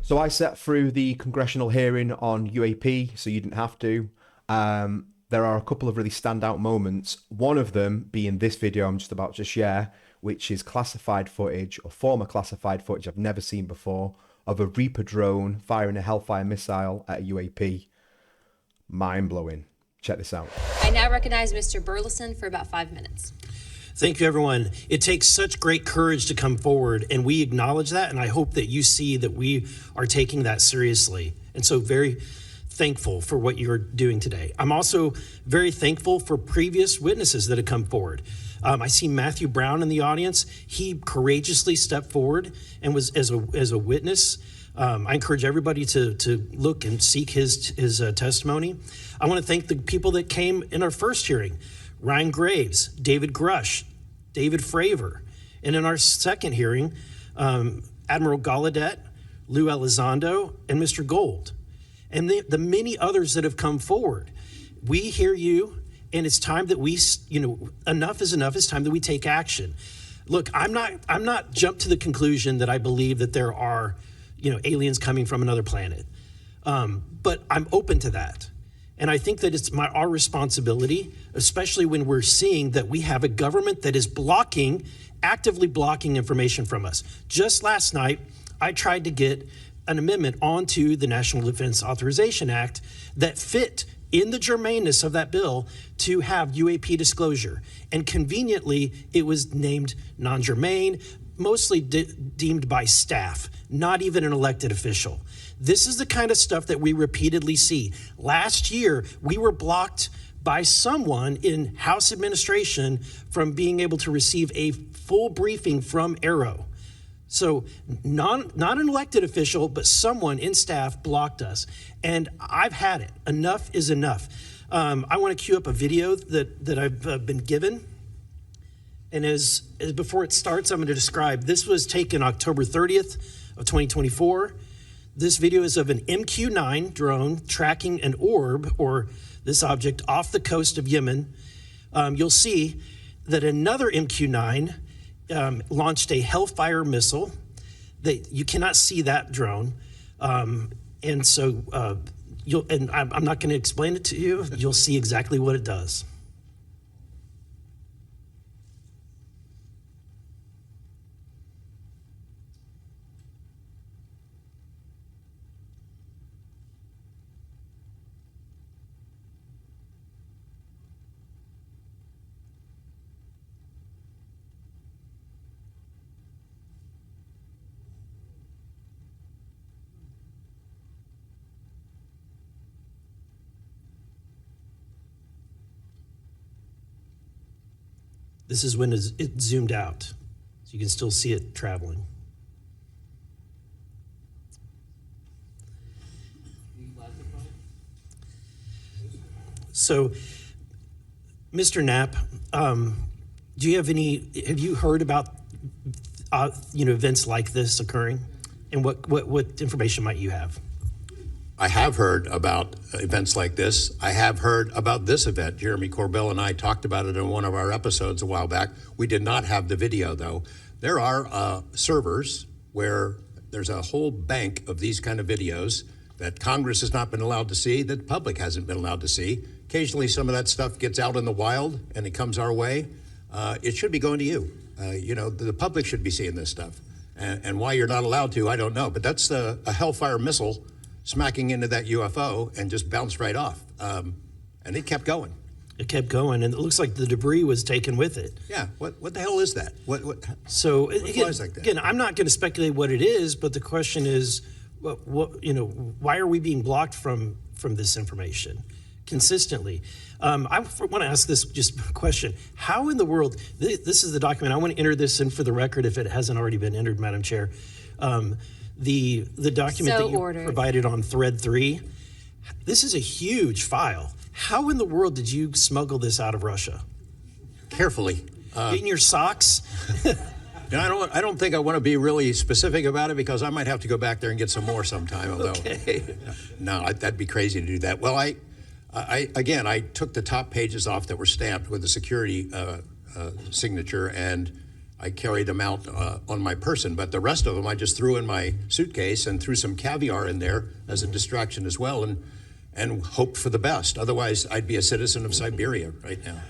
So I sat through the congressional hearing on UAP, so you didn't have to. There are a couple of really standout moments, one of them being this video I'm just about to share, which is classified footage, or former classified footage I've never seen before, of a Reaper drone firing a Hellfire missile at a UAP. Mind-blowing. Check this out. I now recognize Mr. Burlison for about 5 minutes. Thank you, everyone. It takes such great courage to come forward, and we acknowledge that, and I hope that you see that we are taking that seriously. And so very thankful for what you're doing today. I'm also very thankful for previous witnesses that have come forward. I see Matthew Brown in the audience. He courageously stepped forward and was as a witness. I encourage everybody to look and seek his testimony. I want to thank the people that came in our first hearing: Ryan Graves, David Grush, David Fravor. And in our second hearing, Admiral Gallaudet, Lou Elizondo, and Mr. Gold. And the many others that have come forward. We hear you, and it's time that we, enough is enough. It's time that we take action. Look, I'm not jumped to the conclusion that I believe that there are, aliens coming from another planet. But I'm open to that. And I think that it's our responsibility, especially when we're seeing that we have a government that is actively blocking information from us. Just last night, I tried to get an amendment onto the National Defense Authorization Act that fit in the germaneness of that bill to have UAP disclosure. And conveniently, it was named non-germane, mostly deemed by staff, not even an elected official. This is the kind of stuff that we repeatedly see. Last year, we were blocked by someone in House administration from being able to receive a full briefing from Arrow. So not an elected official, but someone in staff blocked us. And I've had it. Enough is enough. I want to cue up a video that I've been given. And as before it starts, I'm going to describe. This was taken October 30th of 2024. This video is of an MQ-9 drone tracking an orb, or this object, off the coast of Yemen. You'll see that another MQ-9 launched a Hellfire missile. You cannot see that drone. And so I'm not going to explain it to you. You'll see exactly what it does. This is when it zoomed out, so you can still see it traveling. So, Mr. Knapp, have you heard about events like this occurring, and what information might you have? I have heard about events like this. I have heard about this event. Jeremy Corbell and I talked about it in one of our episodes a while back. We did not have the video, though. There are servers where there's a whole bank of these kind of videos that Congress has not been allowed to see, that the public hasn't been allowed to see. Occasionally, some of that stuff gets out in the wild, and it comes our way. It should be going to you. The public should be seeing this stuff. And why you're not allowed to, I don't know. But that's a Hellfire missile smacking into that UFO and just bounced right off. And it kept going. It kept going, and it looks like the debris was taken with it. Yeah, what the hell is that? What again, flies like that? Again, I'm not going to speculate what it is, but the question is, why are we being blocked from this information consistently? I want to ask this just question. How in the world, this is the document, I want to enter this in for the record if it hasn't already been entered, Madam Chair. The document that you provided on thread 3, this is a huge file. How in the world did you smuggle this out of Russia? Carefully. In your socks? And I don't think I want to be really specific about it because I might have to go back there and get some more sometime. Although, okay. No, that'd be crazy to do that. Well, I took the top pages off that were stamped with a security signature, and I carried them out on my person, but the rest of them I just threw in my suitcase and threw some caviar in there as a distraction as well, and hoped for the best. Otherwise, I'd be a citizen of Siberia right now.